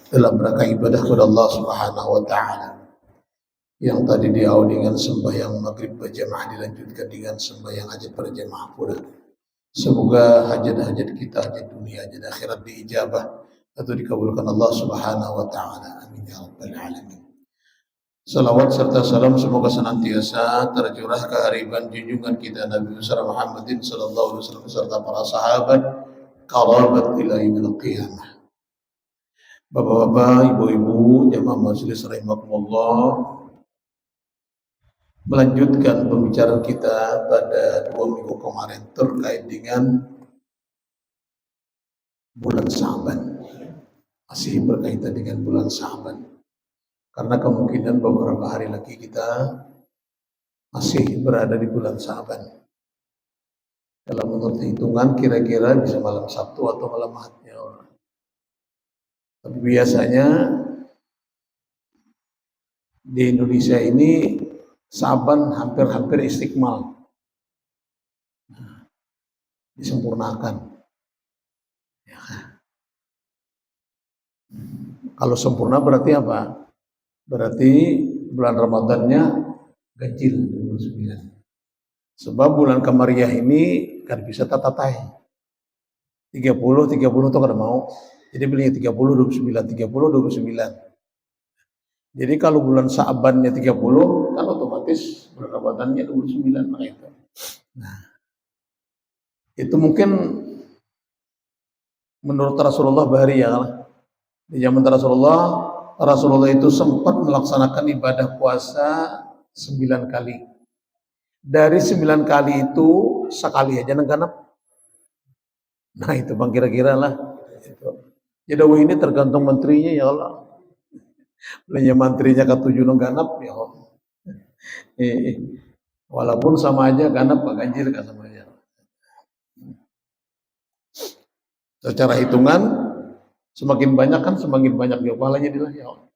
dalam rangka ibadah kepada Allah Subhanahu wa taala. Yang tadi diawali dengan sembahyang maghrib berjamaah dilanjutkan dengan sembahyang hajat berjamaah pula. Semoga hajat-hajat kita, hajat dunia, hajat akhirat diijabah atau dikabulkan Allah Subhanahu wa taala. Amin ya rabbal alamin. Salawat serta salam semoga senantiasa tercurah ke hariban junjungan kita Nabi besar Muhammadin sallallahu alaihi wasallam serta para sahabat kerabat ila yaumil qiyamah. Bapak-bapak, ibu-ibu, jamaah majelis rahimakumullah, melanjutkan pembicaraan kita pada 2 minggu kemarin terkait dengan bulan Sa'ban. Masih berkaitan dengan bulan Sa'ban. Karena kemungkinan beberapa hari lagi kita masih berada di bulan Sa'ban. Kalau menurut hitungan kira-kira bisa malam Sabtu atau malam Ahad. Tapi biasanya di Indonesia ini Sa'ban hampir-hampir istiqmal, disempurnakan. Ya. Kalau sempurna berarti apa? Berarti bulan Ramadannya ganjil 29. Sebab bulan Qamariyah ini kan bisa tatatai 30 tuh kada mau. Jadi belinya 30 29 29. Jadi kalau bulan Sa'bannya 30 kan otomatis bulan Ramadannya 29 maka itu. Nah, itu mungkin menurut Rasulullah bahari ya. Di zaman Rasulullah itu sempat melaksanakan ibadah puasa 9 kali. Dari 9 kali itu sekali aja nengganap. Nah itu bang kira-kira lah. Jadi ini tergantung menterinya ya Allah. Belanja menterinya ke-7 nengganap ya Allah. Walaupun sama aja ganap Pak Ganjil kan sama aja. Secara hitungan semakin banyak kan semakin banyak dia pahalanya dia ya Allah.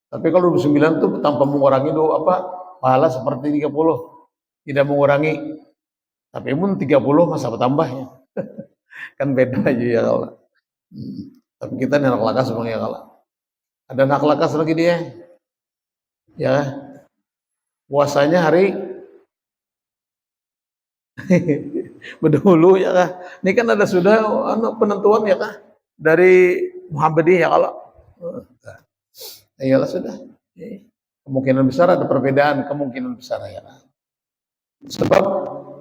Tapi kalau 29 itu tanpa mengurangi pahala seperti 30. Tidak mengurangi. Tapi pun 30 masa bertambahnya. Kan beda aja ya Allah. Tapi kita anak lakas bang ya Allah. Ada anak lakas lagi dia. Ya. Puasanya hari berdahulu ya kah. Ini kan ada sudah penentuan ya kah dari Muhammadiyah ya Allah. Iyalah sudah. Kemungkinan besar ada perbedaan, kemungkinan besar ya. Sebab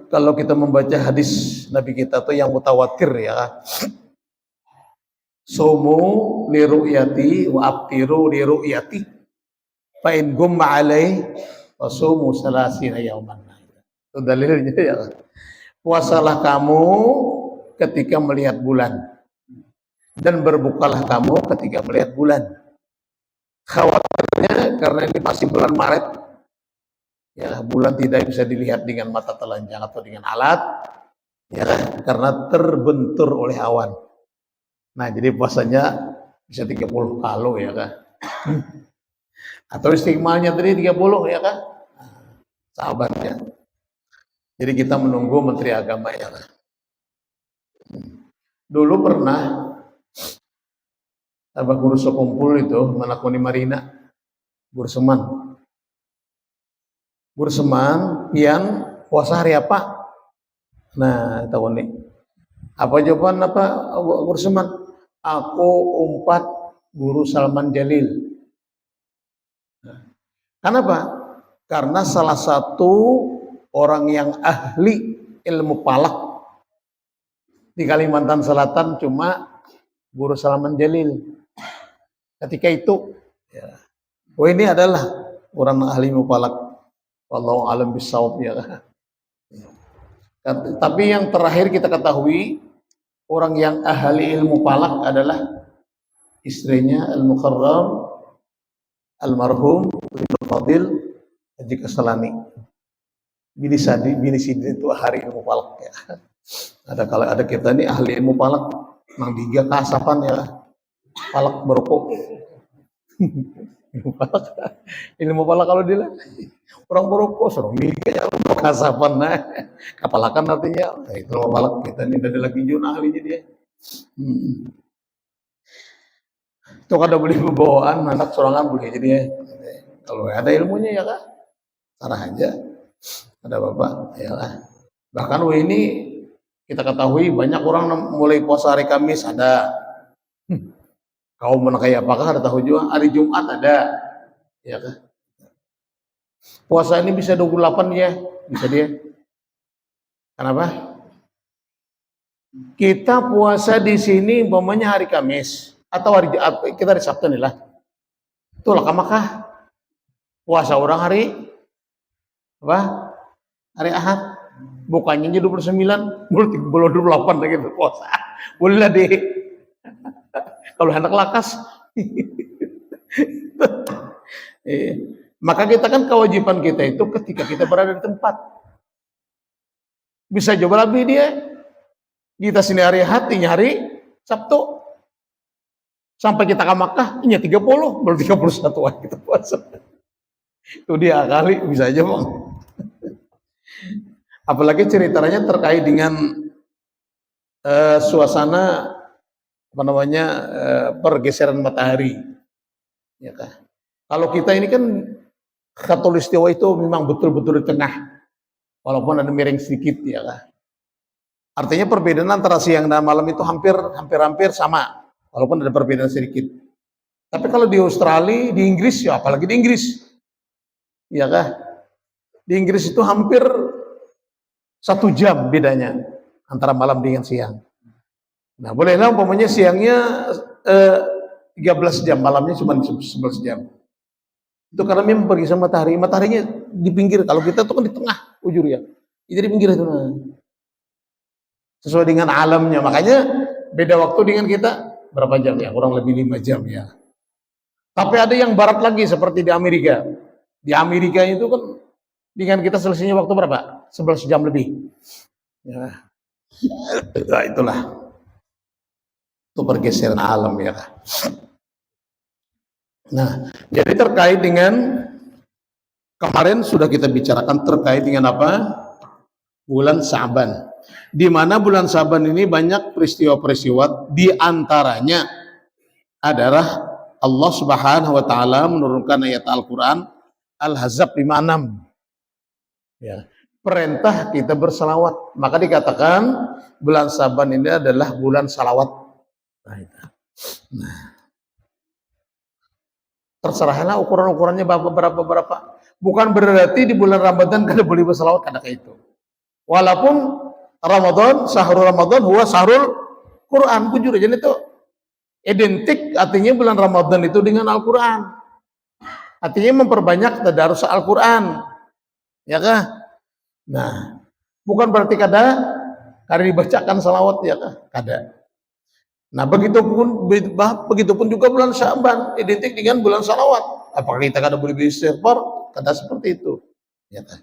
kalau kita membaca hadis Nabi kita tuh yang mutawatir ya. Sumu li ru'yati wa aftiru li ru'yati. Fa in gumma alai wa sumu salasina yauman. Itu dalilnya ya. Puasalah kamu ketika melihat bulan dan berbukalah kamu ketika melihat bulan. Khawatirnya karena ini masih bulan Maret, ya bulan tidak bisa dilihat dengan mata telanjang atau dengan alat, ya karena terbentur oleh awan. Nah jadi puasanya bisa 30 kalo ya kan, atau istiqmalnya tadi 30 ya kan, sahabatnya. Jadi kita menunggu Menteri Agama ya kan. Dulu pernah Abah Guru sekumpul itu menakuni Marina Gurseman pian puasa hari apa? Nah tahu nih apa jawaban Gurseman? Aku umpat Guru Salman Jalil. Kenapa? Karena salah satu orang yang ahli ilmu palak di Kalimantan Selatan cuma Guru Salman Jalil. Ketika itu, ya. Ini adalah orang ahli mupalak. Wallahu alam bisawab ya. Tapi yang terakhir kita ketahui orang yang ahli ilmu palak adalah istrinya Al-Mukarram almarhum Fadil Haji Keselani. Bini Sidin itu ahli ilmu palak ya. Ada kita ini ahli ilmu palak nang diga kasapan ya. Palak berokok. Ilmu palak kalau dia orang berokok suruh mikir kasapan nah kapalakan artinya itu palak kita ini ada lagi jun ahlinya dia. Itu kada boleh bawaan anak sorangan boleh jadi ya. Kalau ada ilmunya ya kan, sarah aja. Ada bapak ya kan. Bahkan ini kita ketahui banyak orang mulai puasa hari Kamis ada. Kaum mana kayak apakah ada tahu juga hari Jumat ada. Ya kan. Puasa ini bisa 28 ya, bisa dia. Kenapa? Kita puasa di sini umpamanya hari Kamis atau hari kita hari Sabtu nih lah. Itulah kamakah puasa orang hari apa? Hari Ahad. Bukannya jadi 29, belum 28 lagi puasa. Boleh lah deh. Kalau anak lakas. Maka kita kan kewajiban kita itu ketika kita berada di tempat. Bisa coba lebih dia. Kita sini hari hatinya hari Sabtu. Sampai kita ke Makkah, ini 30, baru 31 hari kita puasa. Itu dia kali, bisa aja bang. Apalagi ceritanya terkait dengan suasana apa namanya pergeseran matahari. Ya kan? Kalau kita ini kan Khatulistiwa itu memang betul-betul di tengah, walaupun ada miring sedikit ya kan. Artinya perbedaan antara siang dan malam itu hampir sama, walaupun ada perbedaan sedikit. Tapi kalau di Australia, di Inggris ya apalagi di Inggris, ya kan? Di Inggris itu hampir 1 jam bedanya antara malam dengan siang. Nah bolehlah umpamanya siangnya 13 jam, malamnya cuma 11 jam. Itu karena memang pergi sama mataharinya di pinggir. Kalau kita tuh kan di tengah ujur ya, itu di pinggir itu. Nah. Sesuai dengan alamnya, makanya beda waktu dengan kita berapa jam ya, kurang lebih 5 jam ya. Tapi ada yang barat lagi seperti di Amerika. Di Amerika itu kan dengan kita selesainya waktu berapa? 11 jam lebih. Ya. Nah, itulah. Itu pergeseran alam ya. Nah, jadi terkait dengan kemarin sudah kita bicarakan terkait dengan apa? Bulan Sa'ban. Di mana bulan Sa'ban ini banyak peristiwa-peristiwa, di antaranya adalah Allah Subhanahu wa taala menurunkan ayat Al-Qur'an Al-Ahzab 56. Ya, perintah kita bersalawat. Maka dikatakan bulan Sa'ban ini adalah bulan salawat. Nah, terserahlah ukuran-ukurannya berapa. Bukan berarti di bulan Ramadan kada boleh bersalawat, kada kayak itu. Walaupun Ramadan, syahrul Ramadan huwa syahrul Quran, jujur aja itu identik artinya bulan Ramadan itu dengan Al-Quran. Artinya memperbanyak tadarus Al-Quran. Ya kah? Nah, bukan berarti kada dibacakan salawat ya kah? Kada. Nah, begitupun juga bulan Sya'ban identik dengan bulan salawat. Apakah kita kada boleh beristighfar? Kada seperti itu. Ya kah?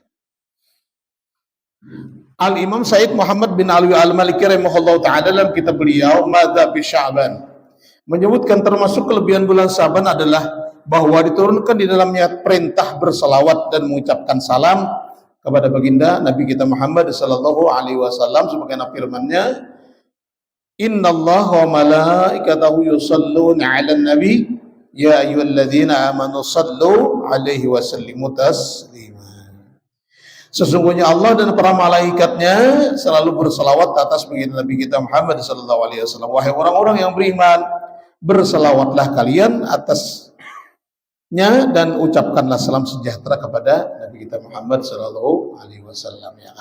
Al-Imam Said Muhammad bin Alwi Al-Maliki rahimahullah ta'ala dalam kitab beliau Madza bi Sya'ban menyebutkan termasuk kelebihan bulan Sya'ban adalah bahwa diturunkan di dalamnya perintah bersalawat dan mengucapkan salam kepada baginda Nabi kita Muhammad sallallahu alaihi wasallam sebagaimana firman-Nya Innallaha wa malaikatahu yusholluna 'alan nabi ya ayyuhalladzina amanu shallu 'alaihi wa sallimu taslima. Sesungguhnya Allah dan para malaikatnya selalu berselawat atas baginda Nabi kita Muhammad sallallahu alaihi wasallam. Wahai orang-orang yang beriman, berselawatlah kalian atasnya dan ucapkanlah salam sejahtera kepada Nabi kita Muhammad sallallahu alaihi wasallam ya.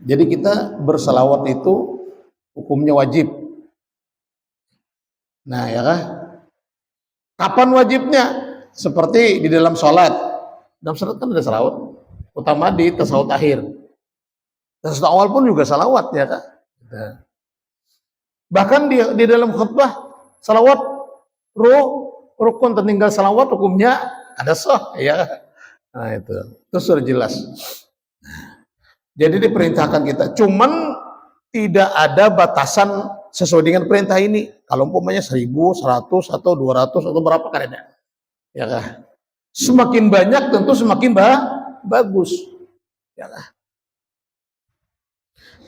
Jadi kita berselawat itu hukumnya wajib. Nah, ya kah? Kapan wajibnya? Seperti di dalam sholat. Dalam sholat kan ada salawat, utama di tasawuf akhir. Tasawuf awal pun juga salawat ya kah? Nah. Bahkan di dalam khutbah salawat rukun tertinggal salawat hukumnya ada sah ya. Nah itu sudah jelas. Jadi diperintahkan kita, cuman tidak ada batasan sesuai dengan perintah ini. Kalau umpamanya 1000, 100 atau 200 atau berapa kan ada. Ya kah? Semakin banyak tentu semakin bagus. Ya kah?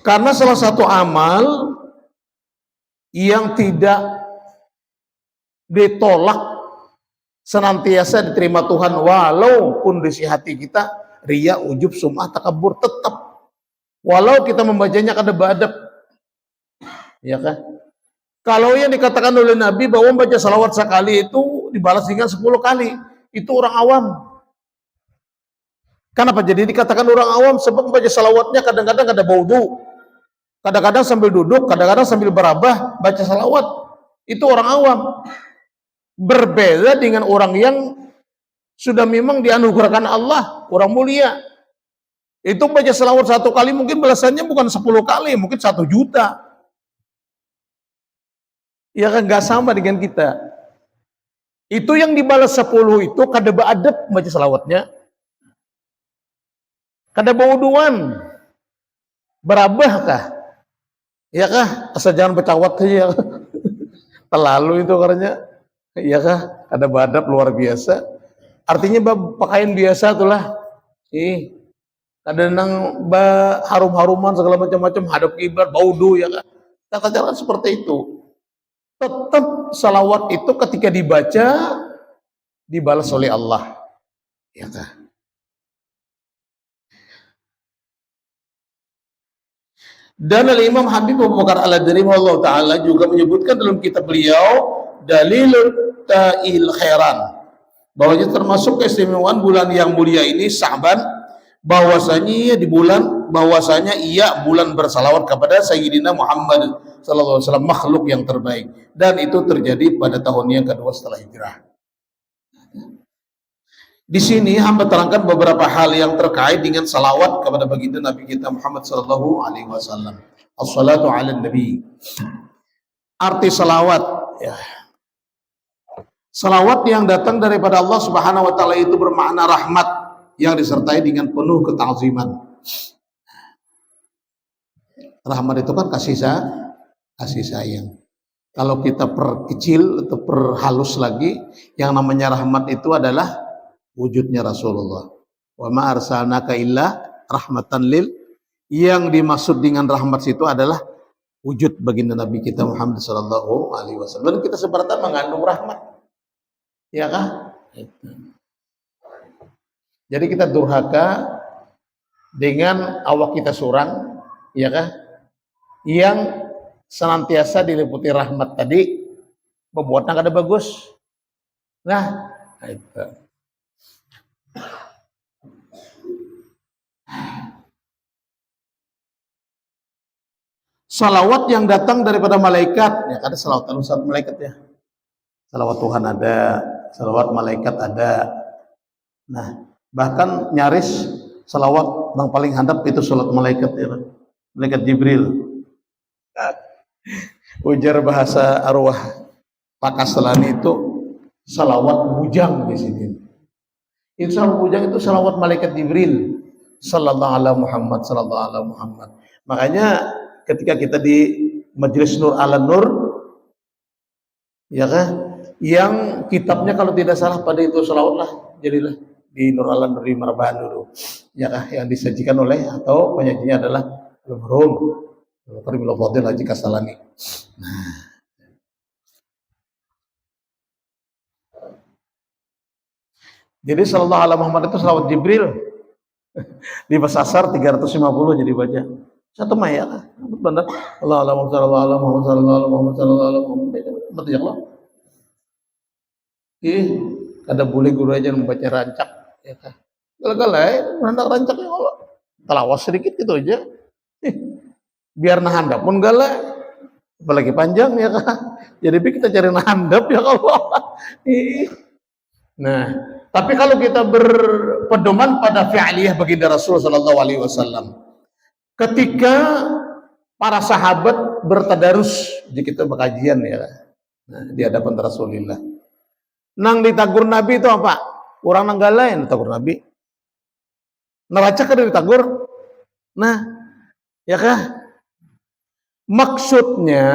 Karena salah satu amal yang tidak ditolak, senantiasa diterima Tuhan walaupun isi hati kita riya, ujub, sum'ah, takabur tetap. Walau kita membacanya kadang-kadang, ya kan? Kalau yang dikatakan oleh Nabi bahwa membaca salawat sekali itu dibalas dengan 10 kali, itu orang awam. Kenapa jadi dikatakan orang awam? Sebab membaca salawatnya kadang-kadang ada baudu, kadang-kadang sambil duduk, kadang-kadang sambil berabah baca salawat. Itu orang awam. Berbeda dengan orang yang sudah memang dianugerahkan Allah, orang mulia. Itu baca salawat 1 kali mungkin balasannya bukan 10 kali, mungkin 1 juta. Ya kan, gak sama dengan kita. Itu yang dibalas 10 itu kada beadab baca salawatnya, kada bauduan, berabah kah? Ya kah? Asal jangan bercawat saja. Terlalu itu karena, ya kah? Ada badap luar biasa. Artinya pakaian biasa itulah. Ada nang harum-haruman segala macam-macam hadap kiblat, baudu, ya kah? Kata-kata seperti itu. Tetap salawat itu ketika dibaca dibalas oleh Allah. Ya kah? Dan Imam Habib Abu Bakar Al-Adhari Allah Ta'ala juga menyebutkan dalam kitab beliau Dalilul Ta'il Khairan, bahwanya termasuk keistimewaan bulan yang mulia ini Sya'ban, bahwasanya di bulan ia bulan bersalawat kepada Sayyidina Muhammad sallallahu alaihi wasallam, makhluk yang terbaik, dan itu terjadi pada tahun yang kedua setelah hijrah. Di sini hamba terangkan beberapa hal yang terkait dengan salawat kepada baginda Nabi kita Muhammad sallallahu alaihi wasallam. As-salatu 'ala nabi. Arti salawat, ya. Salawat yang datang daripada Allah Subhanahu wa taala itu bermakna rahmat yang disertai dengan penuh ketakziman. Rahmat itu kan kasih sayang. Kalau kita perkecil atau perhalus lagi, yang namanya rahmat itu adalah wujudnya Rasulullah. Wa ma arsalnaka illa rahmatan lil, yang dimaksud dengan rahmat itu adalah wujud baginda Nabi kita Muhammad sallallahu alaihi wasallam. Dan kita sebenarnya mengandung rahmat. Ya kah? Jadi kita durhaka dengan awak kita surang, ya kah? Yang senantiasa diliputi rahmat tadi, membuatnya kada bagus. Nah, itu. Salawat yang datang daripada malaikat, ya ada salawat malaikat ya. Salawat Tuhan ada, salawat malaikat ada. Nah, bahkan nyaris salawat yang paling handap itu salawat malaikat ya, malaikat Jibril. Ujar bahasa arwah Pak Kastelani itu salawat bujang di sini. Itu salawat bujang itu salawat malaikat Jibril sallallahu alaihi Muhammad sallallahu alaihi Muhammad. Makanya ketika kita di Majelis Nur ala Nur, ya kan, yang kitabnya kalau tidak salah pada itu salawat lah, jadilah di Nur ala Nur di Marbahan dulu, ya kan, yang disajikan oleh atau penyajinya adalah almarhum Karimullah Fadil Haji Kastalani. Nah, jadi sallallahu alaihi Muhammad itu salawat Jibril di Basasar 350 jadi baca. Satu maya lah, benar. Allah Muhammad sallallahu alaihi Muhammad sallallahu alaihi Muhammad sallallahu alaihi Muhammad. Betul ya Allah. Kada boleh guru aja membaca rancak, ya kan? Galai, hendak rancaknya Allah. Telawas sedikit gitu aja. Biar nahandap pun galai. Apalagi panjang ya kan. Jadi kita cari nahandap ya Allah. Nah, tapi kalau kita berpedoman pada fi'liyah baginda Rasul sallallahu alaihi wasallam, ketika para sahabat bertadarus, jadi kita berkajian ya, nah, di hadapan Rasulullah. Nang ditagur Nabi itu apa? Orang nang galai ditagur Nabi. Neraca kan ditagur. Nah, ya kah? Maksudnya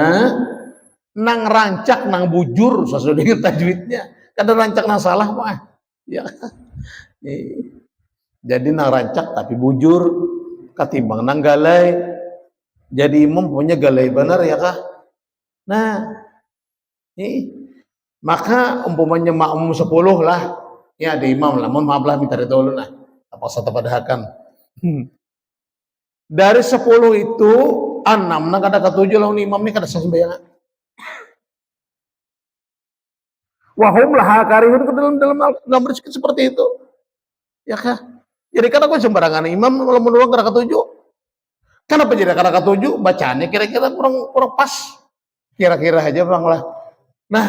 nang rancak nang bujur sesuai dengan tajwidnya. Kadang rancak nang salah mah. Ya. Jadi nang rancak tapi bujur. Katimbang nang galai, jadi imam punya galai benar ya kah? Nah, Maka umpamanya makmum 10 lah, ya ada imam lah, mohon maaf lah minta dulu lah, apa satu padahkan. Dari 10 itu 6 nah kada ketujuh lawan imam ini kada sah sembahyang. Wahum lah karihun ke dalam rezeki seperti itu. Ya kah? Jadi kada kau sembarangan imam kalau menurut kada ketujuh. Kenapa jadi kada ketujuh? Bacaannya kira-kira kurang pas. Kira-kira aja bang lah. Nah,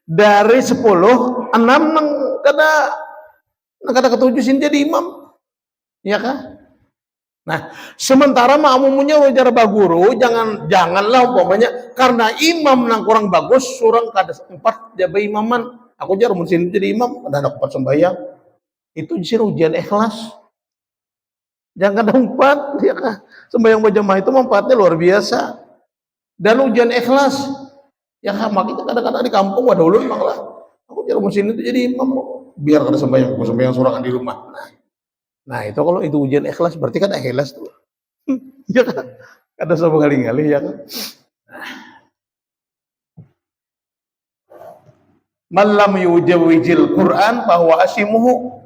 dari 10, 6 nang kada ketujuh sini jadi imam. Ya kah? Nah, sementara makmumnya wajar baguru, janganlah umpamanya karena imam nang kurang bagus, surang kada 4 jaga imaman. Aku jar mun sini jadi imam, ada 4 sembahyang. Itu disuruh ujian ikhlas. Jangan ada 4, ya kah? Sembahyang berjamaah itu manfaatnya luar biasa. Dan ujian ikhlas. Ya kah, makanya kadang-kadang di kampung wadah ulun lah. Aku jar mun sini jadi imam, biar kada sembahyang surangan di rumah. Nah itu kalau itu ujian ikhlas berarti kan ikhlas tuh. Ya kan? Ada sama kali-kali ya kan. Malam yujawijil Quran bahwa asimuhu.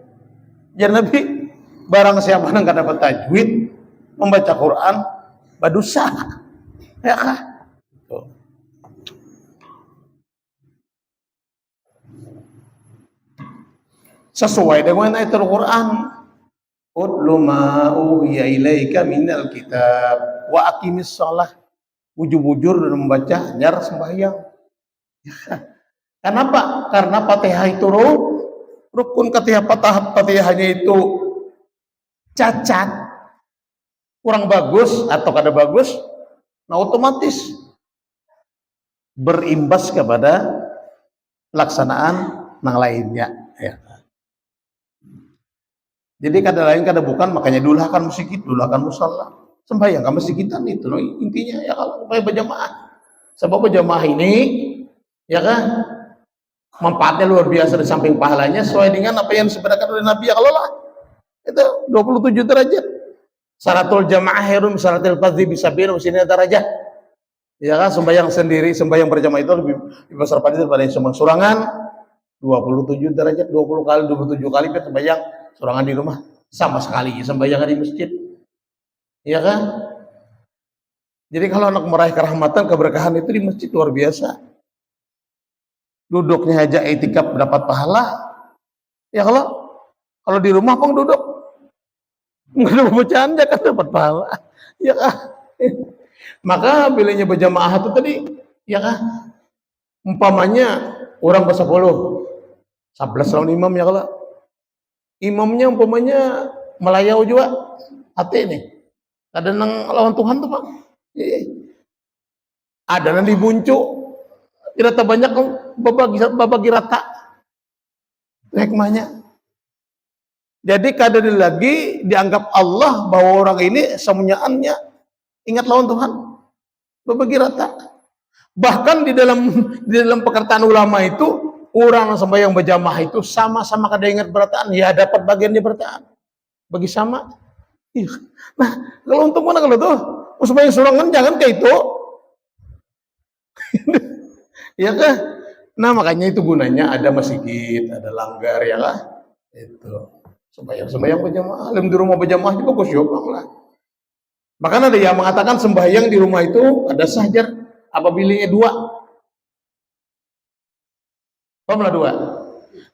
Ya Nabi, barang siapa yang kada dapat tajwid membaca Quran berdosa. Ya kan? Sesuai dengan ayat Al-Quran. Utlu ma uhiya ilaika minal kitab wa aqimis shalah. Bujur-bujur dan membaca nyar sembahyang. Kenapa? Karena Fatihah itu rukun. Ketika Fatihahnya itu cacat, kurang bagus atau kada bagus, nah otomatis berimbas kepada pelaksanaan yang lainnya. Ya. Jadi kada lain kada bukan, makanya dulu akan masjid, dulu akan musalla. Sembahyang ke masjidan itu loh intinya ya kalau supaya berjamaah. Sebab berjamaah ini ya kan manfaatnya luar biasa di samping pahalanya sesuai dengan apa yang disebutkan oleh Nabi ya kalau lah. Itu 27 derajat. Syaratul jamaah khairun syaratil fardhi bisabir usini derajat. Ya kan sembahyang sendiri, sembahyang berjamaah itu lebih besar pada daripada sembahyang surangan. 27 derajat, 20 kali 27 kali kita sembahyang surangan di rumah sama sekali sembahyang di masjid. Ya kan? Jadi kalau anak meraih kerahmatan, keberkahan itu di masjid luar biasa. Duduknya aja itikaf dapat pahala. Ya kalau di rumah pun duduk nggak ada bacaan ya kan dapat pahala. Ya kan? Maka bilanya berjamaah itu tadi, ya kan? Umpamanya orang bersepuluh 11 lawan imam ya kalau imamnya umpamanya melayau juga hati nih ada nang lawan Tuhan tuh Pak ada nang dibuncuk rata banyak babagi rata hikmahnya jadi kadang lagi dianggap Allah bahwa orang ini semuanya ingat lawan Tuhan babagi rata bahkan di dalam perkataan ulama itu orang sembahyang berjamaah itu sama-sama kada ingat berataan, ya dapat bagian di berataan. Bagi sama. Nah, kalau untuk mana kalau tuh? Sembahyang surangan jangan kayak itu. Ya kan? Nah, makanya itu gunanya ada masjid, ada langgar ya lah. Itu. Sembahyang berjamaah, di rumah berjamaah juga bagus juga lah. Bahkan ada yang mengatakan sembahyang di rumah itu ada sajar apabila 2. Paham dua.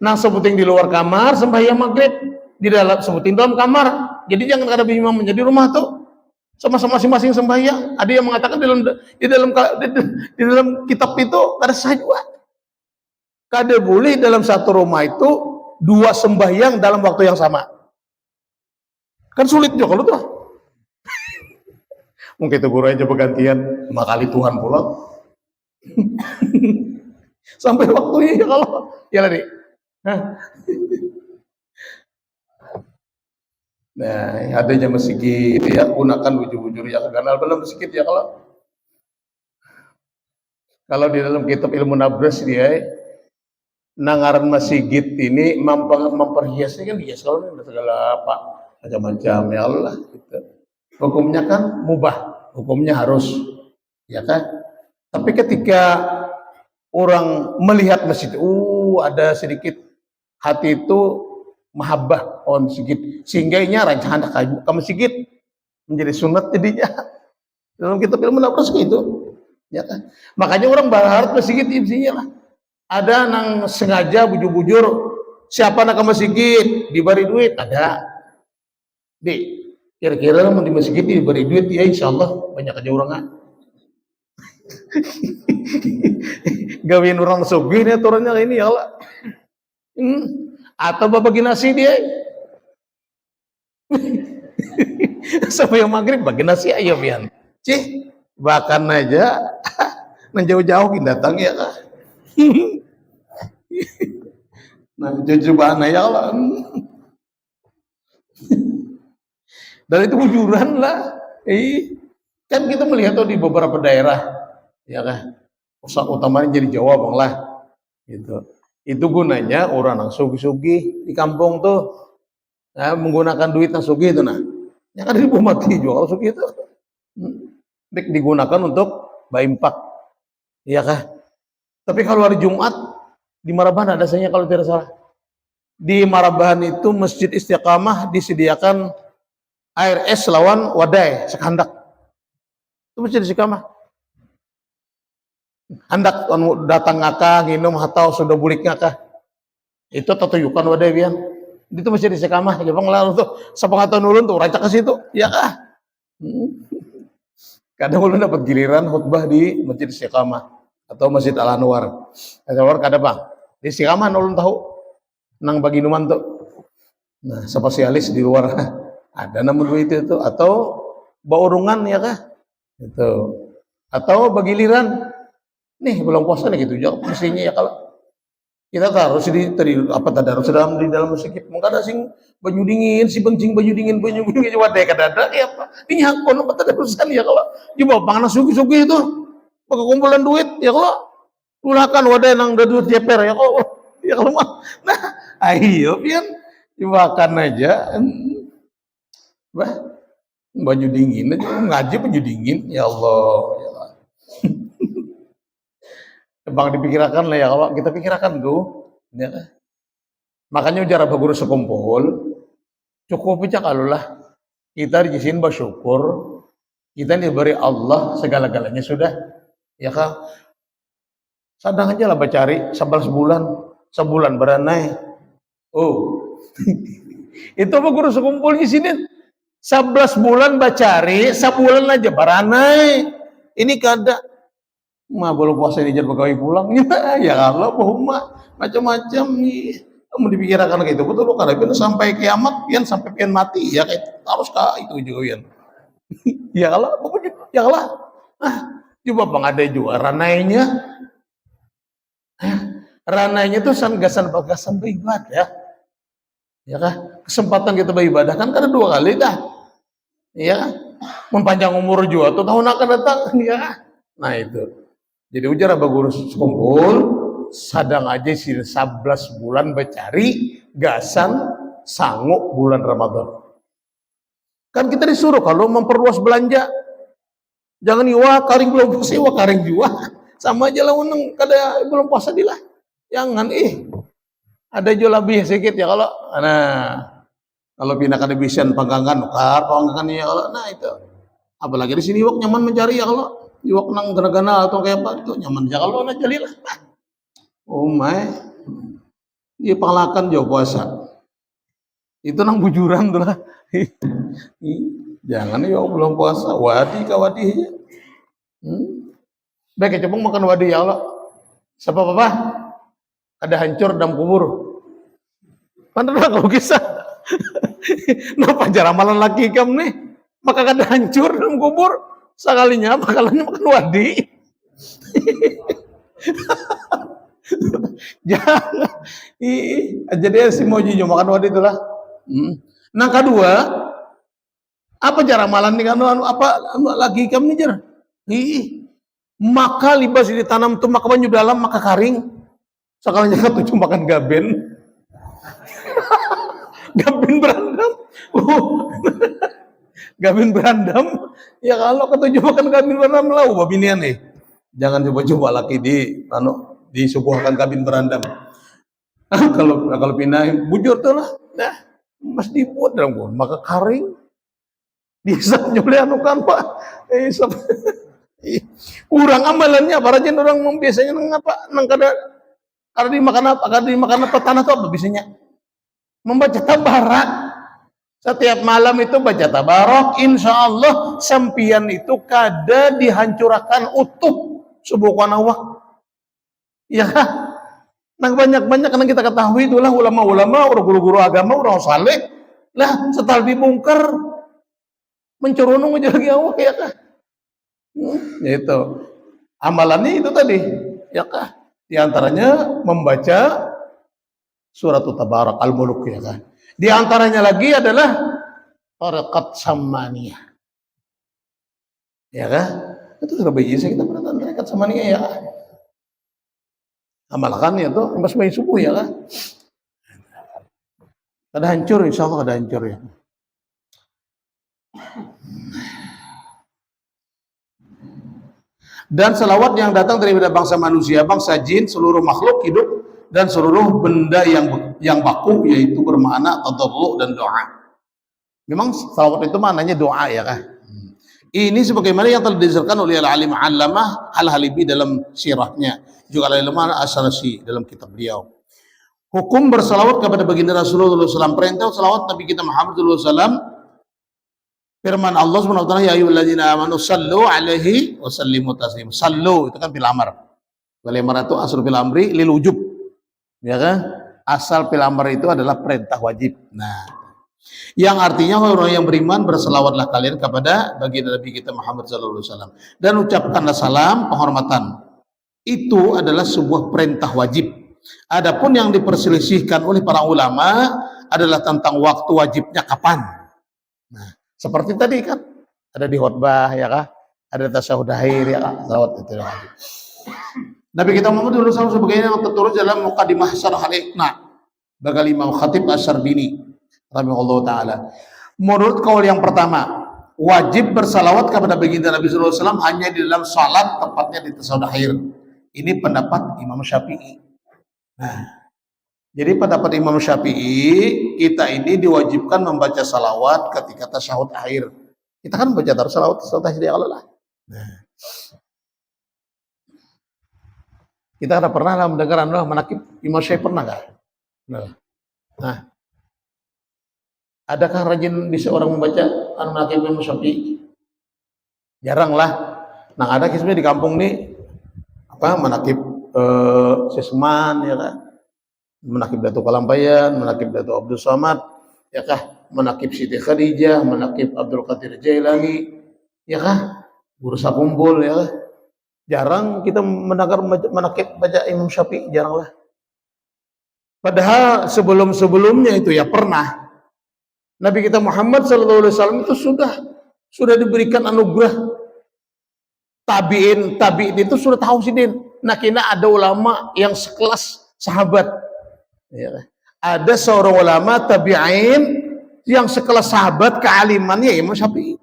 Nah sebutin di luar kamar sembahyang maghrib di dalam sebutin dalam kamar. Jadi jangan ada imam menjadi rumah tuh sama-sama masing-masing sembahyang. Ada yang mengatakan di dalam kitab itu ada sajwa. Kada boleh dalam satu rumah itu 2 sembahyang dalam waktu yang sama. Kan sulit juga kalau tuh. Mungkin itu guru aja bergantian 5 kali Tuhan pulang. Sampai waktunya ya kalau ya tadi. Nah, adanya masjid ya gunakan bujur-bujur ya karena dalam masjid ya kalau di dalam kitab ilmu nabras dia nangaran masjid ini memperhiasnya kan hias kalau segala apa macam-macam ya Allah gitu. Hukumnya kan mubah, hukumnya harus ya kan. Tapi ketika orang melihat masjid, ada sedikit hati itu mahabbah on sedikit, sehingga inya rancangan ke masjid menjadi sunat jadinya. Dalam kitab ilmu nafas gitu, ya kan? Makanya orang berharap masjid isinya lah. Ada nang sengaja bujur-bujur, siapa nak ke masjid diberi duit, ada. Di kira-kira mau di masjid diberi duit ya insyaallah banyak aja orang. Gawian orang sugih nih aturannya ini ya Allah. Atau bagi nasi dia. Sampai yang maghrib bagi nasi ayo pian. Cih, bahkan aja menjauh-jauh datang ya kah. Nah, cobaan ya Allah. Dan itu bujuran lah. Kan kita melihat tuh di beberapa daerah, ya kan, pusat utamanya jadi Jawa bang lah, gitu. Itu gunanya orang yang sugih-sugih di kampung tuh, nah, menggunakan duit yang sugih itu nah, yang ada ribu mati juga kalau sugih itu, digunakan untuk baimpak, ya kan. Tapi kalau hari Jumat di Marabahan ada saja kalau tidak salah, di Marabahan itu Masjid Istiqamah disediakan air es lawan wadai sekandak. Itu Masjid Istiqamah. Hendak datang ngakah, nginum atau sudah bulik ngakah. Itu tetuyukan wadai bian. Itu Masjid Istiqamah. Jepang lalu tuh sepengatan ulun tuh rancak ke situ. Ya kah? Kadang ulun dapat giliran khutbah di Masjid Istiqamah atau Masjid Al Anwar. Al-Anwar kada bang. Di Istiqamah ulun tahu nang bagi numan tuh. Nah, spesialis di luar. Ada namun duit itu atau baurungan ya kah? Itu. Atau bagiliran. Nih belum puasa nih gitu jawab mestinya ya kalau kita taruh di tadarus di dalam masjid. Mungkin ada sing baju dingin, si bencing baju dingin wadah kadada ya apa. Ini hak kono tadarusan ya kalau coba panas sugi-sugi itu pakai kumpulan duit ya kalau ulahkan wadah nang ada duit jeper ya kalau mah. Nah, ayo pian dimakan aja. Baju dingin aja ngaji baju dingin ya Allah ya Allah. Bang dipikirkan lah ya kalau kita pikirkan tuh ya. Makanya ujar apa guru sekumpul cukup aja kalau lah kita diizin bersyukur kita diberi Allah segala-galanya sudah ya kan. Sadang aja lah bacari 11 sebulan beranai itu apa guru sekumpul di sini 11 bulan bacari sebulan aja beranai ini kada mah belum puasa ini jadi pegawai pulang ya kalau pohuma macam-macam kamu dipikirkan gitu betul karena itu sampai kiamat pian sampai pian mati ya kayak harus itu juga pian ya kalau ya lah coba bang ada juga ranainya tuh gasan beribadah ya kah kesempatan kita beribadah kan karena 2 kali dah ya mempanjang umur juga tuh tahun akan datang ya nah itu. Jadi ujar apa guru sekumpul sadang aja sih 11 bulan becari gasan sanggup bulan Ramadan. Kan kita disuruh kalau memperluas belanja jangan iwa karing belum puasa iwa karing juga sama aja lah unang kada belum puasa dilah jangan ada juga lebih sedikit ya kalau kalau pindah kada bisa panggangan ya kalau nah itu apalagi di sini wak nyaman mencari ya kalau iwak nang gana-gana atau kayak apa itu nyaman aja kalau nak jali lah. Oh my, dia panglakan jauh puasa. Itu nang bujuran tuh lah. Jangan ya belum puasa, wadi aja. Baik coba makan wadi ya Allah. Siapa apa? Ada hancur dalam kubur. Mana kalau kisah? Napa cara amalan laki kamu nih? Maka kada hancur dalam kubur. Sekalinya makanannya makan wadi. Jangan. Jadi si moji makan wadi itulah. Nah kedua, apa cara malan nih kan apa lagi kamu nih jar? Maka libas ditanam tuh maka banyu dalam maka karing. Sekalinya ketujuh makan gaben. Gaben berandam. Gamin berandam, ya kalau ketujuh makan gamin berandam lah, babinian nih. Jangan coba-coba laki di disuguhkan kabin berandam. kalau pindah bujur tuh lah, nah mas dibuat dalam gua, maka karing disap nyoleh anu kan Pak, isap. Kurang amalannya, para jen orang biasanya ngapa, nang kada dimakan apa tanah tuh apa biasanya membaca tabarak. Setiap malam itu baca tabarok, insya Allah sampian itu kada dihancurkan utuh subhanallah. Ya kah? Nah banyak-banyak karena kita ketahui itulah ulama-ulama, orang guru-guru agama, orang saleh lah setelah dibongkar mencerunung aja lagi Allah ya kah? Itu amalannya itu tadi ya kah? Di antaranya membaca surat Tabarak Al-Muluk ya kah? Di antaranya lagi adalah Tariqat Samaniyah. Ya kah? Itu sudah biasa kita pernah Tariqat Samaniyah ya. Amalkan ya tuh pas main subuh ya kah? Ada hancur, insya Allah ada hancur ya. Dan selawat yang datang dari bangsa manusia, bangsa jin, seluruh makhluk hidup dan seluruh benda yang baku, yaitu bermakna tadarru dan doa. Memang salawat itu maknanya doa ya kah? Ini sebagaimana yang telah disebutkan oleh al-alim Allamah Al-Halibi dalam sirahnya, juga al-Imam As-Sanasi dalam kitab beliau. Hukum bersalawat kepada baginda Rasulullah SAW, perintah salawat Nabi kita Muhammad SAW, firman Allah SWT, ya ayyuhalladzina amanu sallu alaihi wa sallimu taslima. Sallu itu kan fil amr. Wal amr itu asal fil amri lil wujub. Ya kan? Asal fil amr itu adalah perintah wajib. Nah, yang artinya orang yang beriman berselawatlah kalian kepada baginda Nabi kita Muhammad SAW dan ucapkanlah salam penghormatan. Itu adalah sebuah perintah wajib. Adapun yang diperselisihkan oleh para ulama adalah tentang waktu wajibnya kapan. Nah, seperti tadi kan ada di khutbah ya kah? Ada tasyahud akhir ya kah? Salawat itu wajib. Nabi kita Muhammad SAW sebagaimana yang tertulis dalam Muqaddimah Syarh Al-Iqna bagi Imam Khatib Asy-Syarbini rahimahullah taala. Menurut kaul yang pertama, wajib bersalawat kepada baginda Nabi SAW hanya di dalam salat, tepatnya di tasyahud akhir. Ini pendapat Imam Syafi'i. Nah, jadi pendapat Imam Syafi'i, kita ini diwajibkan membaca salawat ketika tasyahud akhir. Kita kan membaca salawat akhir ya Allah. Nah, kita ada pernah lah mendengar menakib Imam Syafi'i pernah nggak? Nah, adakah rajin bisa orang membaca menakib Imam Syafi'i? Jarang lah. Nah, ada kisahnya di kampung nih apa menakib Sesman ya kan, menakib Datuk Kalampayan, menakib Datuk Abdul Somad ya kah, menakib Siti Khadijah, menakib Abdul Qadir Jailani ya kah, Guru Sakumpul ya kah. Jarang kita mendengar menakib baca Imam Syafi'i, jarang lah. Padahal sebelum-sebelumnya itu ya pernah Nabi kita Muhammad SAW itu sudah diberikan anugerah. Tabi'in itu sudah tahu sih din. Nah kina ada ulama yang sekelas sahabat ya. Ada seorang ulama tabi'in yang sekelas sahabat kealimannya Imam Syafi'i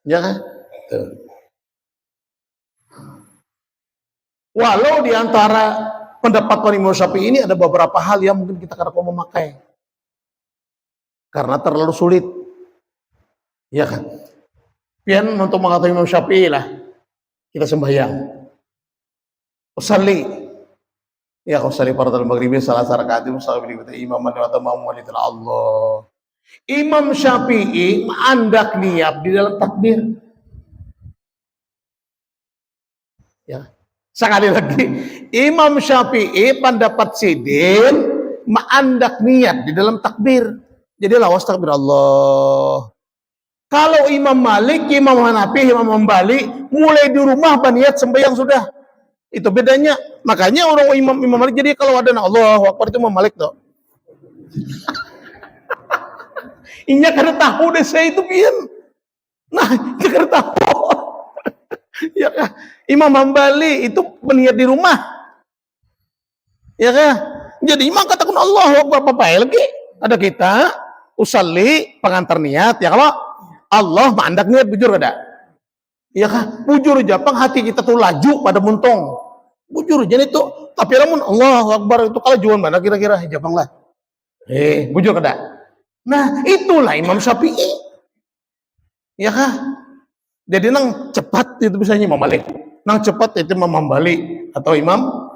ya kan. Walau diantara pendapat Imam Syafi'i ini ada beberapa hal yang mungkin kita kadang memakai karena terlalu sulit ya kan. Pian untuk mengatakan Imam Syafi'i lah kita sembahyang. Usalli. Ya usalli fardal maghribi salah rakaat musawi bi imam wa tamam Allah. Imam Syafi'i mengandak niat di dalam takbir. Ya. Sekali lagi, Imam Syafi'i pendapat sidin mengandak niat di dalam takbir. Jadi lawas takbir Allah. Kalau Imam Malik, Imam Hanafi, Imam Hambali mulai di rumah berniat sembahyang sudah. Itu bedanya. Makanya orang Imam Malik jadi kalau ada Allahu Akbar itu Imam Malik tuh. Inya kada tahu deh saya itu pian. Nah, dia kada tahu. Ya kah? Imam Hambali itu berniat di rumah. Ya kah? Jadi imam katakan Allahu Akbar apa lagi? Ada kita usalli pengantar niat ya kalau Allah mandak niat bujur kada? Iya kah? Bujur Japang hati kita tuh laju pada muntong. Bujur jadi itu. Tapi namun Allah Akbar itu kalau jual mana kira-kira Japang lah. Bujur kada. Nah, itulah Imam Syafi'i. Iya kah? Jadi nang cepat itu bisanya Imam Malik. Nang cepat itu Imam Hambali atau Imam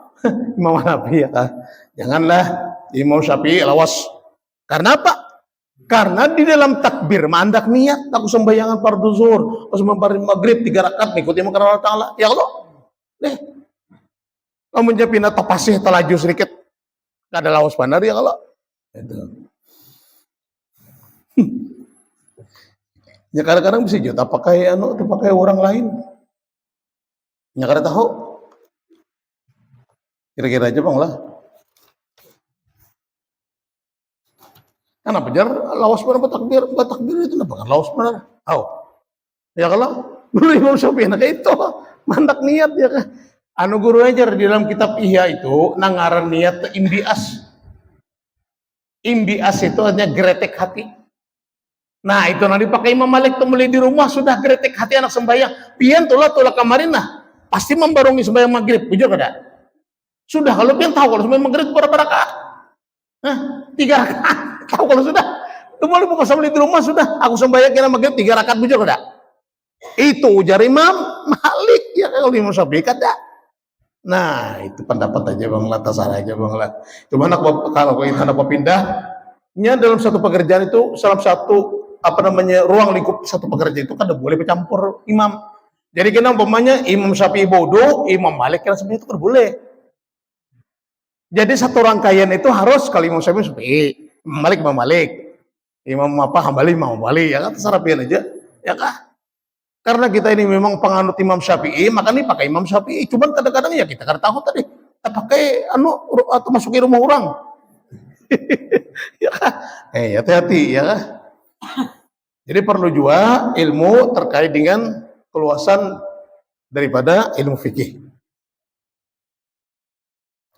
Hanafi ya kah? Janganlah Imam Syafi'i lawas. Karena apa? Karena di dalam takbir mandak niat aku sembayangan fardhu zuhur, aku sembahyang maghrib 3 rakaat mengikuti karena Allah Taala. Ya Allah. Kamu japin atau pasih telaju sedikit. Kada lawas benar ya Allah. Itu. Ya kadang-kadang bisa juta pakai pakai orang lain. Ya kada tahu. Kira-kira aja Bang lah. Kenapa jar lawas benar takbir itu kenapa kan lawas benar? Ya kalau dulu Imam Syafi'i kayak itu mandak niat ya kan. Guru ajar di dalam kitab Ihya itu nangaran niat imbias. Imbias itu hanya gretek hati. Nah itu nanti pakai Imam Malik tuh mulai di rumah sudah gretek hati anak sembahyang. Pian tulah kamarin nah pasti membarongi sembahyang maghrib, bujur kada? Sudah kalau pian tahu kalau sembahyang maghrib berapa rakaat? 3 rakaat. Tahu kalau sudah, mulai buka sambil di rumah sudah, aku sembahyang kira maghrib 3 rakaat bujur kada? Itu ujar Imam Malik ya kalau Imam Syafi'i kada. Nah itu pendapat aja Bang lah, tasarah aja Bang lah. Cuman kalau kita pindahnya dalam satu pekerjaan itu salah satu ruang lingkup satu pekerjaan itu kada boleh bercampur imam. Jadi kena umpamanya Imam Syafi'i bodoh, Imam Malik kira sebenarnya itu kada boleh. Jadi satu rangkaian itu harus kalau Imam Syafi'i Imam Malik, Imam Hambali ya kan terserah pian aja ya kah? Karena kita ini memang penganut Imam Syafi'i, maka nih pakai Imam Syafi'i. Cuman kadang-kadang ya kita kada tahu tadi, kita pakai atau masukin rumah orang. Ya kah? Hati-hati ya kah? Jadi perlu juga ilmu terkait dengan keluasan daripada ilmu fikih.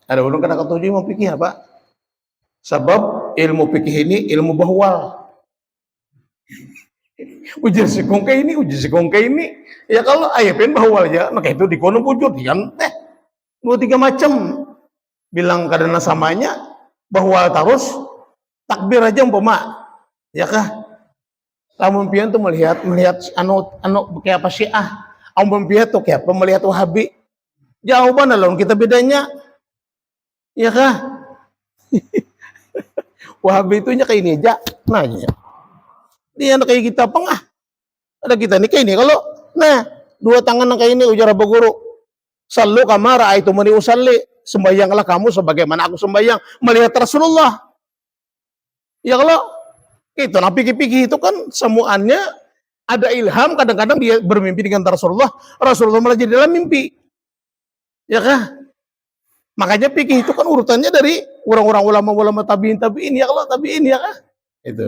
Ada ulun kena ketujuh ilmu fikih apa? Sebab ilmu fikih ini ilmu bahwal. Ujian sikongke ini. Ya kalau ayapin bahwal aja, maka itu dikono bujur kan 2-3 macam. Bilang kadang samanya bahwal terus takbir aja umpama. Ya kah? Lamun pian tuh melihat kayak apa Syiah. Umpama pian tuh kayak apa melihat Wahabi. Jawaban lawan kita bedanya. Ya kah? Wahabi itu kayak ini aja nanya. Dia kayak kita pengah. Ada kita nih kayak ini kalau dua tangan kayak ini ujar Abu Guru. Sallu kama ra'aitumuni usalli. Sembahyanglah kamu sebagaimana aku sembahyang melihat Rasulullah. Ya kalau itu pikir-pikir itu kan semuanya ada ilham kadang-kadang dia bermimpi dengan Rasulullah malah jadi dalam mimpi. Ya kah? Makanya fikih itu kan urutannya dari orang-orang ulama tabi'in ya kalau tabi'in ya kah? Itu.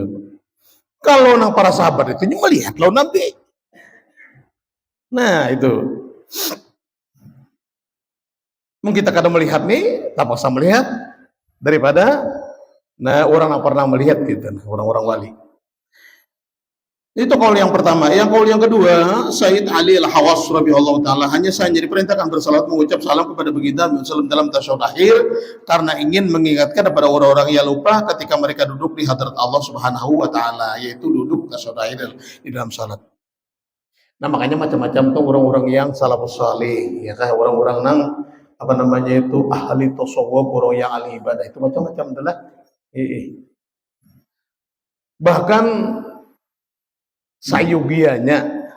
Kalau nang para sahabat itu melihat lo nanti. Nah, itu. Mungkin kita kadang melihat nih, tak paksa melihat daripada orang yang pernah melihat gitu, orang-orang wali. Itu kaul yang pertama. Yang kaul yang kedua, Sayyid Ali Al-Hawas radhiyallahu taala hanya saja diperintahkan bersalat mengucap salam kepada baginda Muhammad dalam tasyahud akhir karena ingin mengingatkan kepada orang-orang yang lupa ketika mereka duduk di hadrat Allah Subhanahu wa taala, yaitu duduk tasyahud akhir di dalam salat. Nah, makanya macam-macam tuh orang-orang yang salafus salih, ya kan orang-orang nang itu ahli tasawuf, orang yang ahli ibadah itu macam-macam adalah bahkan sayugianya,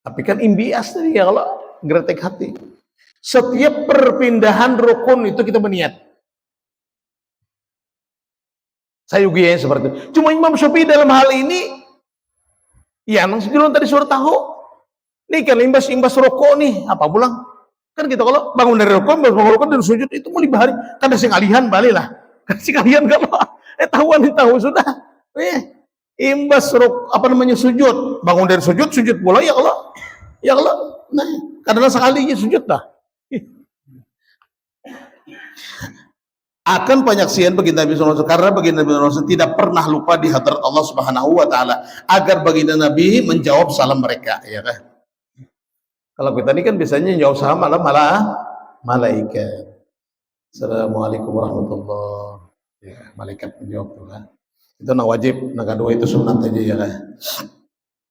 tapi kan imbias tadi ya kalau gretek hati. Setiap perpindahan rukun itu kita berniat. Sayugianya seperti itu. Cuma Imam Syafi'i dalam hal ini, ya nang sejulun tadi suruh tahu, nih kan imbas rokok nih, apa pulang? Kan gitu kalau bangun dari rukun, dan sujud itu mulai bahari, kan ada sing alihan balik lah, kan sing alihan kalau tahu sudah, imbas sujud, bangun dari sujud pula ya Allah, nah karena sekali sujud dah. Akan penyaksian baginda Nabi SAW karena baginda Nabi SAW tidak pernah lupa di hadrat Allah Subhanahu wa taala agar baginda Nabi menjawab salam mereka, ya kan? Kalau kita ini kan biasanya jawab salam malah malaikat. Assalamualaikum warahmatullahi. Ya, malaikat menjawab tuh kan. Itu nak wajib, nak kedua itu sunat aja ya kan.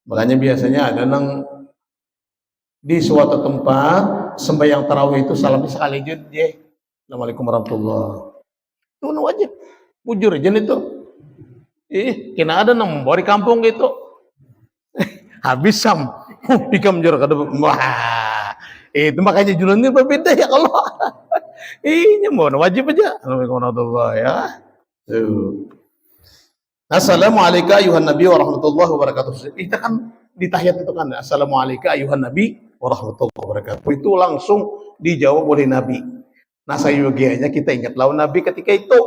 Makanya biasanya ada nang di suatu tempat sembahyang tarawih itu salamnya sekali aja dia. Assalamualaikum warahmatullahi. Itu nak wajib. Bujur aja itu. Kena ada nang bawa di kampung gitu. Habis sam. Ikam jur kada. Wah. Itu makanya julunnya berbeda ya Allah. Ini mau wajib aja. Assalamualaikum warahmatullahi ya. Tuh. Assalamualaikum ayuhan nabi warahmatullahi wabarakatuh. Itu kan di tahiyat itu kan. Assalamualaikum ayuhan nabi warahmatullahi wabarakatuh. Itu langsung dijawab oleh Nabi. Nah sayyogianya kita ingat lawan Nabi ketika itu.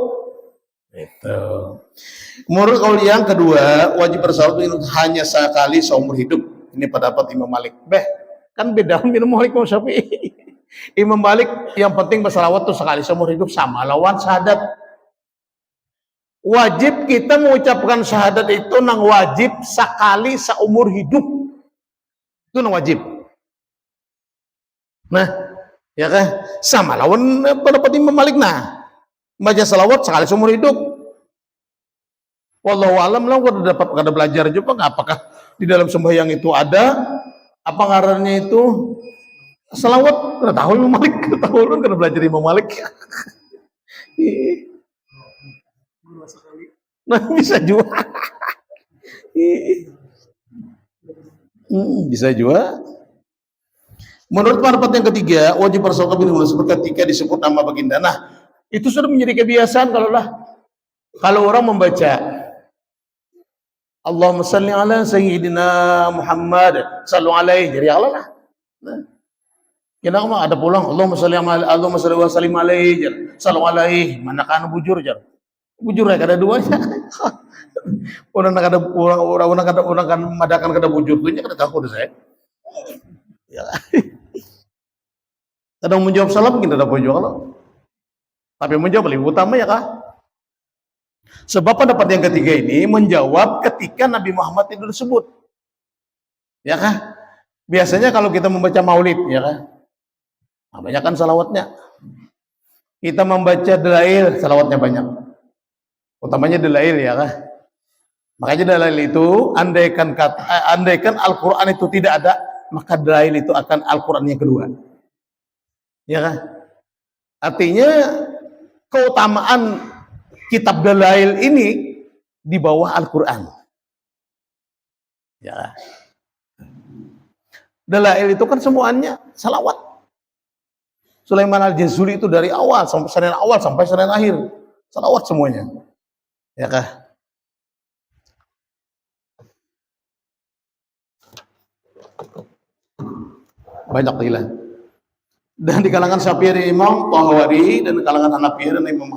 Itu. Menurut kaul yang kedua, wajib bersalawat hanya sekali seumur hidup. Ini pendapat Imam Malik. Kan beda Imam Malik sama Syafi'i. Imam Malik yang penting bersalawat tuh sekali seumur hidup sama lawan syahadat. Wajib kita mengucapkan syahadat itu nang wajib sekali seumur hidup. Itu nang wajib. Nah, ya kan? Sama lawan pendapat Imam Malik nah. Baca salawat sekali seumur hidup. Wallahu alam lah gua dapat kada belajar juga apakah di dalam sembahyang itu ada apa ngarannya itu salawat? Kada tahu Imam Malik, kada tahu lu kada belajar Imam Malik. Nah, bisa juga. Bisa juga. Menurut pendapat yang ketiga, wajib bersalawat ketika disebut nama baginda. Nah, itu sudah menjadi kebiasaan kalau orang membaca Allahumma salli ala sayyidina Muhammad sallu alaihi jadi Allah lah. Nah, kena ada pulang Allahumma salli wa sallim alaihi sallu alaihi mana kan bujur jar. Bujur ya kada dua ya. Orang kan madakan kada bujur tuh nya kada tahu saya. Ya. Kadang menjawab salam kita ada bujur kalau. Tapi menjawab lebih utama ya kah? Sebab pendapat yang ketiga ini menjawab ketika Nabi Muhammad itu disebut. Ya kah? Biasanya kalau kita membaca maulid, ya kah? Banyak kan salawatnya. Kita membaca dalail, salawatnya banyak. Utamanya dalail ya kah? Makanya dalail itu andaikan Al-Qur'an itu tidak ada, maka dalail itu akan Al-Qur'an yang kedua. Ya kah? Artinya keutamaan kitab dalail ini di bawah Al-Quran. Ya. Dalail itu kan semuanya salawat. Sulaiman Al-Jazuli itu dari awal sampai Senin akhir. Salawat semuanya. Ya kah? Banyak gila. Dan di kalangan Syafi'i Imam Tahawari dan di kalangan Hanafi dan Imam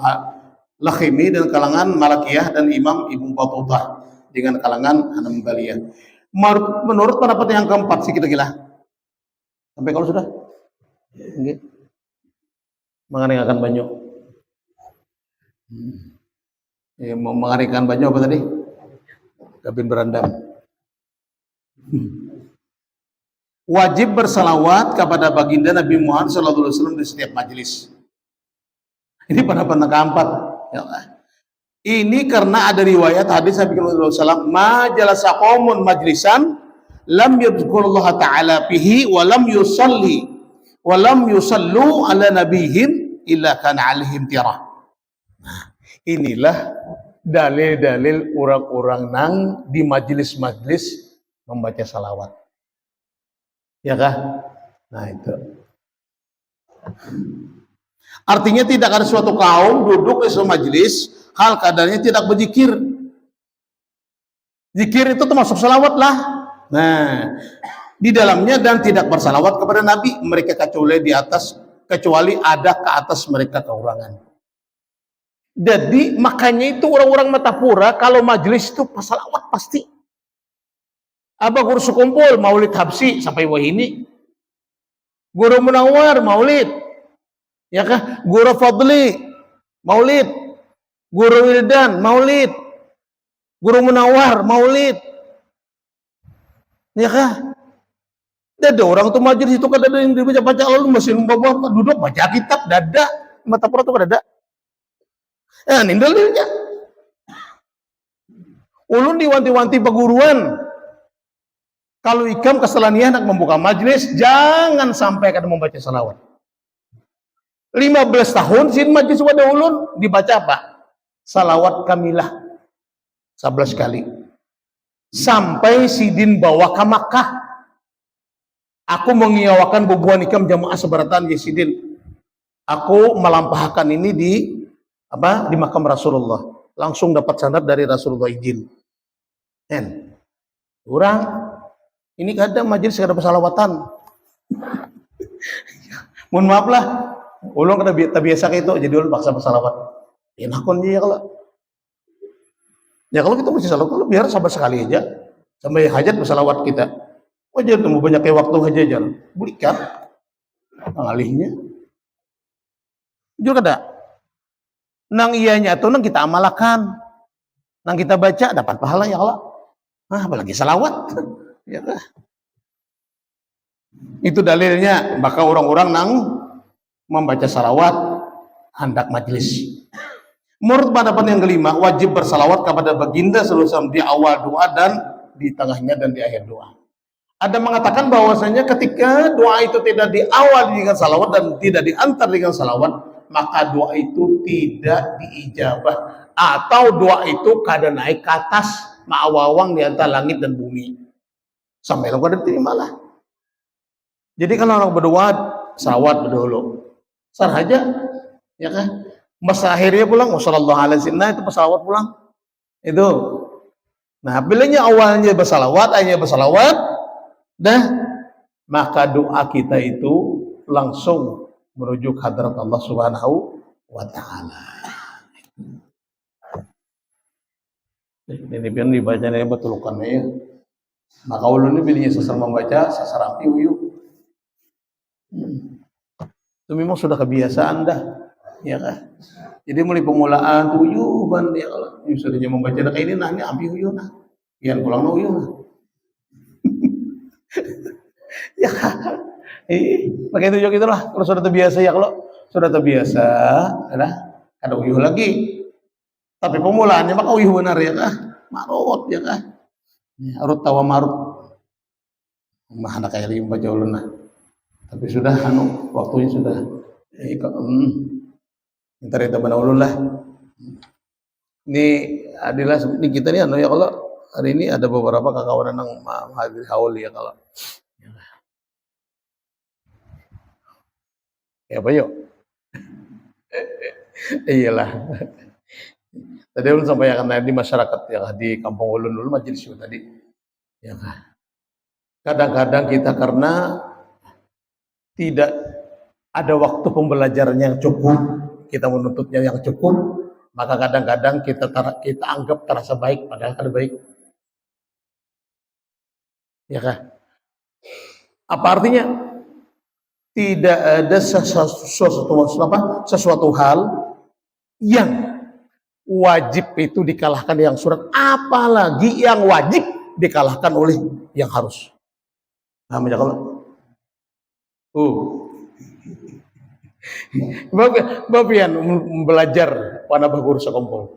Lakhimi dan kalangan Malakiyah dan Imam Ibnu Battuta dengan kalangan Hanabaliyah. Menurut pendapat yang keempat sih kita gila. Sampai kalau sudah? Okay. Mengaringkan banyu. Mengaringkan banyu apa tadi? Kabin berandam. Wajib bersalawat kepada baginda Nabi Muhammad SAW di setiap majelis. Ini pendapat yang keempat. Ya. Ini karena ada riwayat hadis Nabi Muhammad SAW, ma jalasa qaumun majlisan lam yadhkurullaha ta'ala fihi wa lam yusallu ala nabihim illa kana alaihim tirah. Nah, inilah dalil-dalil orang-orang nang di majelis-majelis membaca salawat. Ya kah? Nah itu. Artinya tidak ada suatu kaum duduk di suatu majelis hal kadarnya tidak berzikir. Zikir itu termasuk salawat lah. Nah, di dalamnya dan tidak bersalawat kepada Nabi mereka kecuali ada ke atas mereka kekurangan. Jadi makanya itu orang-orang Matapura kalau majelis itu salawat pasti. Abah guru sekumpul maulid habsi sampai wahini. Guru Munawar maulid. Ya kah? Guru Fadli maulid. Guru Wildan maulid. Guru Munawar maulid. Ya kah? Dada orang tuh majelis itu kan ada yang dibaca-baca lalu masih duduk baca kitab dada mata pura tuh dada. Ini dalilnya. Ulun diwanti-wanti peguruan. Kalau ikam kesalahan nak membuka majelis, jangan sampai kada membaca salawat. 15 tahun sin majelis wadah ulun dibaca apa? Salawat kamilah 11 kali. Sampai sidin bawa ke Makkah. Aku mengiyawakan bubuan ikam jamaah seberatan di sidin. Aku melampahkan ini di makam Rasulullah. Langsung dapat sanad dari Rasulullah izin. Orang ini kadang majelis kada bersalawatan. Mohon maaf lah. Ulun kada biasa kayak itu, jadi ulun paksa bersalawat. Ya nakon dia kalau. Ya kalau kita mesti salawat, kalau biar sabar sekali aja. Sampai hajat bersalawat kita. Wajar temu banyak kayak waktu aja. Berikan pengalihnya. Jujur kada. Nang ianya tuh nang kita amalkan. Nang kita baca dapat pahala ya Allah. Apalagi salawat. Ya lah. Itu dalilnya. Maka orang-orang nang membaca salawat hendak majlis. Menurut pendapat yang kelima, wajib bersalawat kepada baginda sallallahu di awal doa dan di tengahnya dan di akhir doa. Ada mengatakan bahwasanya ketika doa itu tidak di awal dengan salawat dan tidak diantar dengan salawat, maka doa itu tidak diijabah atau doa itu kada naik ke atas ma'awawang di antara langit dan bumi sampai lo kada diterima lah. Jadi kalau orang berdoa salawat berdulu sar aja ya kan, masa akhirnya pulang wassallallahu alaihi wasallam itu bersalawat pulang itu. Nah bilanya awalnya bersalawat akhirnya bersalawat dah, maka doa kita itu langsung merujuk hadrat Allah Subhanahu wa taala. Ini pian dibacanya betulukannya ya. Maka ulun ini bilanya sasar membaca sasar api uyu. Itu memang sudah kebiasaan dah, ya kan? Jadi mulai pemulaan uyu ban ya kalau sudah membaca dah kayak ini nah ini api uyu nah. Pian pulang uyu nah. Ya, pakai itu juga itulah. Kalau sudah terbiasa ya, kalau sudah terbiasa, ada uyuh lagi. Tapi pemulaannya maka uyuh benar ya kah? Marut ya kah? Arut tawa marut. Mah anak kayak ini baca ulun nah. Tapi sudah waktunya sudah. Ntar itu mana ulun lah. Ini adalah ini kita nih ya kalau hari ini ada beberapa kawan yang hadir haul ya kalau. Ya apa yuk? Iyalah. Tadi ulun sampaikan di masyarakat ya di kampung ulun dulu majelis tadi. Ya kan. Kadang-kadang kita karena tidak ada waktu pembelajaran yang cukup, kita menuntutnya yang cukup, maka kadang-kadang kita anggap terasa baik padahal kada baik. Ya kan? Apa artinya? Tidak ada sesuatu hal yang wajib itu dikalahkan yang surat, apalagi yang wajib dikalahkan oleh yang harus. Paham ya kalau? Bapian belajar pada baguru sekompol.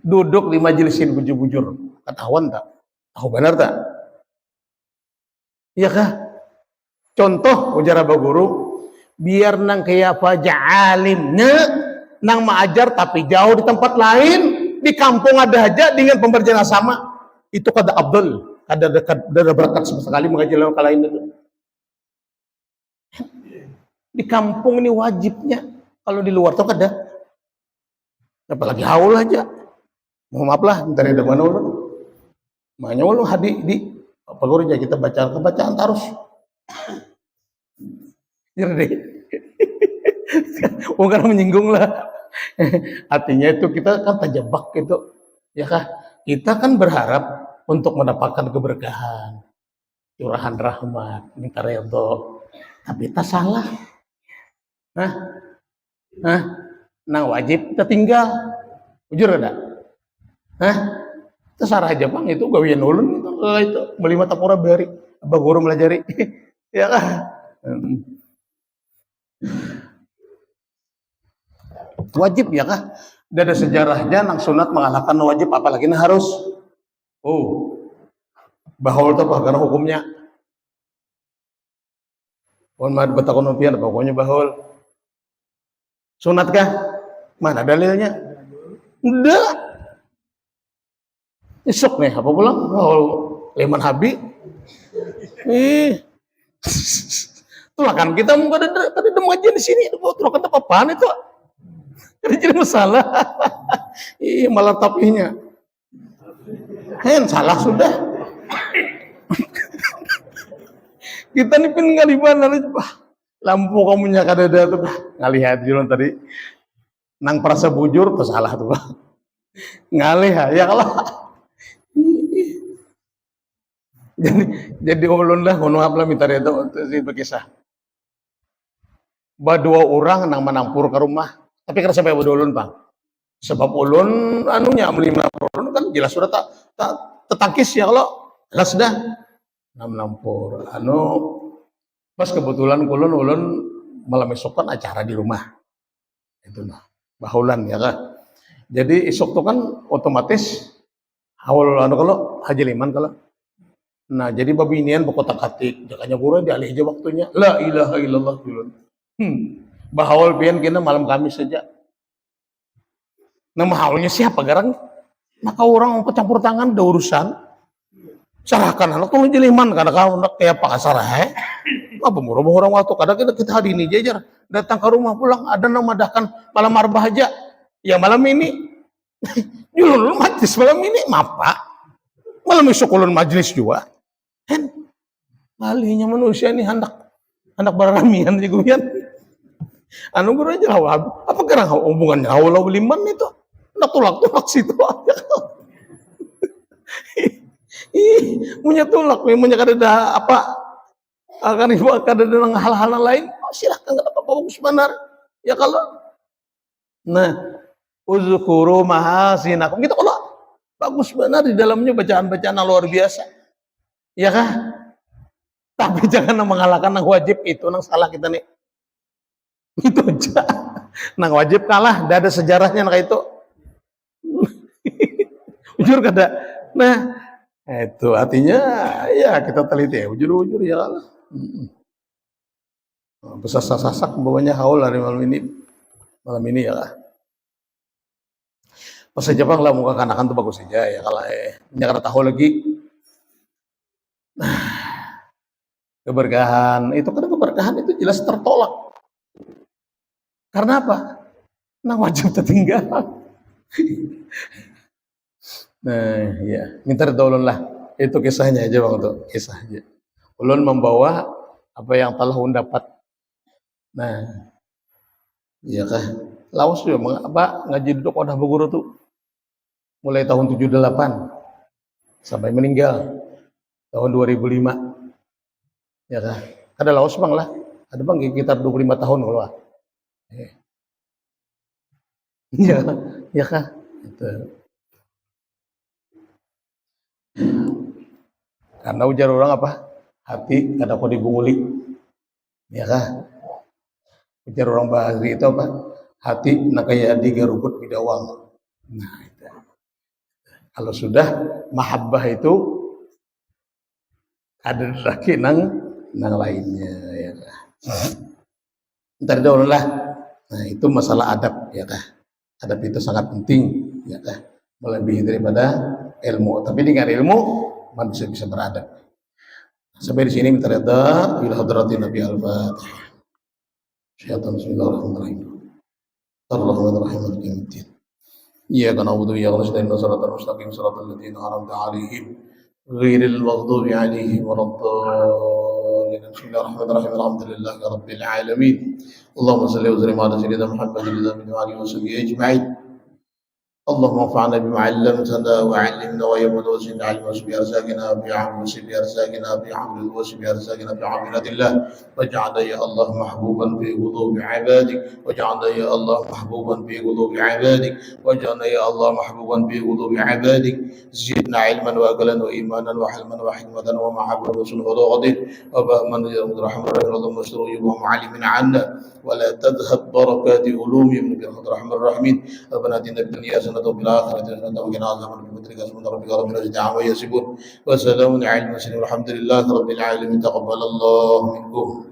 Duduk di majelisin bujur-bujur, ketahuan tak? Tahu benar tak? Iya kah? Contoh ujar baguru, biar nang kayak apa alimnya, nang mengajar tapi jauh di tempat lain, di kampung ada aja dengan pembelajaran sama, itu kada abdul, kada berkat sekali mengajar orang lain itu. Di kampung ini wajibnya, kalau di luar tuh kada. Apalagi haul aja. Mohon maaf lah, ntar ada mana ulun. Makanya ulun di baguru aja kita baca kebacaan terus. Jadi, bukan menyinggung lah. Artinya itu kita kan terjebak gitu, ya kah? Kita kan berharap untuk mendapatkan keberkahan, curahan rahmat, minta redho, tapi tak salah. Nah wajib kita tinggal, jujur ada. Terserah aja bang itu gawian ulun itu beli mata pura bari. Abah guru melajari. Ya kan? Wajib ya kah? Tidak ada sejarahnya nang sunat mengalahkan wajib, apalagi nah harus. Oh, bahol tuh karena hukumnya. Mohon maaf betakon umpian, pokoknya bahol. Sunat kah? Mana dalilnya? Udah. Esok nih, apa pulang? Bahol leman habi. Tuh kan kita mau ada aja di sini, tuh kan apa-apaan itu? Jadi masalah. Malah tapinya. Salah sudah. Kita nih pin ngaliban lampu kamu nya kada ada tuh ngalihat juron tadi nang perasa bujur tuh salah tuh ngalih ya kalau jadi ulun lah ngono aplah minta itu si berkisah dua orang nang menampur ke rumah tapi karena sampai ulun Bang sebab ulun anunya melima ulun kan jelas sudah tak tetangkis ya kalau jelas dah menampur pas kebetulan ulun malam esok kan acara di rumah itu nah bahulan ya kan jadi esok tuh kan otomatis haul kalau haji liman kalau nah jadi babinian berkotak atik jakanya guru dialih aja waktunya la ilaha illallah ulun bahaul pian kena malam Kamis saja nama haulnya siapa garang maka orang campur tangan ada urusan serahkan anak tolong jeliman karena kau nak kayak apa sarah apa murah orang waktu kadang kita hari ini jajar datang ke rumah pulang ada nama dahkan malam arbah aja ya malam ini julun majlis malam ini mapa malam esok ulun majlis juga kan malihnya manusia ini hendak beramian di guyan anu guru aja jawab apa gerang hubungannya haula liman itu hendak tulak situ aja punya tulak, punya kada apa akan ibu kada ada hal-hal lain, silahkan kada apa-apa bagus benar. Ya kalau nah uzkuru mahasinakum gitu kalau bagus benar di dalamnya bacaan-bacaan luar biasa. Ya kah? Tapi jangan mengalahkan nang wajib itu nang salah kita nih. Itu aja. Nang wajib kalah, tidak ada sejarahnya nang itu. Jujur kada. Nah, itu artinya ya kita teliti ya ujur ya kalah. Besasak bawahnya haul hari malam ini ya lah. Pas Jepang lah muka kanakan tuh bagus saja ya kalau nyakar tahu lagi. Keberkahan itu jelas tertolak. Karena apa? Nang wajib tertinggal. Nah, ya, minta ulun lah. Itu kisahnya aja Bang tuh, kisahnya. Ulun membawa apa yang telah ulun dapat. Nah, iya kah? Laos juga apa ngaji duduk udah berguru tuh. Mulai tahun 78 sampai meninggal tahun 2005. Ya kah? Ada Laos Bang lah. Ada Bang sekitar 25 tahun kalau ah. Iya, ya kah? Itu. Karena ujar orang apa? Hati kada kau digunguli. Ya kah? Ujar orang Bahari itu apa? Hati nak kaya digarukut bidawang. Nah, itu. Kalau sudah mahabbah itu ada lagi nang lainnya ya kah? Ntar dulu lah. Nah, itu masalah adab ya kah? Adab itu sangat penting ya kah? Melebihi daripada ilmu. Tapi dengan ilmu manusia bisa beradab. Sampai di sini minta reda ila hadratin Nabi al-Fatihah. Syaitan bismillahirrahmanirrahim. Ar-Rahmanir-Rahim al-Jamiddin. Iyyaka na'budu wa iyyaka nasta'in shiratal mustaqim shiratal ladzina an'amta 'alaihim ghairil maghdubi 'alaihim waladdallin. Bismillahirrahmanirrahim. Alhamdulillahi rabbil alamin. Allahumma shalli wa sallim ala sayyidina Muhammadin wa alihi wa sahbihi ajma'in. اللهم انفعنا بما علمتنا وعلمنا ويوم وزدنا علما بأرزاقنا في عمل بأرزاقنا في عمل بأرزاقنا في عمل الله واجعلنا يا الله محبوبا في قلوب عبادك واجعلنا يا الله محبوبا في قلوب عبادك واجعلنا يا الله محبوبا في قلوب عبادك زدنا علما وأقلا وإيمانا وحلما وحكمة ومحبة وسنة ورغد وفهما يا رحمة الرحيم اللهم استر عيوبهم علمنا عنا ولا تذهب بركات علومهم برحمة الرحمن الرحيم ربنا اتنا في الدنيا حسنة وفي الآخرة حسنة وقنا عذاب النار بفضلك سبحان ربك رب العزة عما يصفون وسلام على المرسلين والحمد لله رب العالمين تقبل الله منكم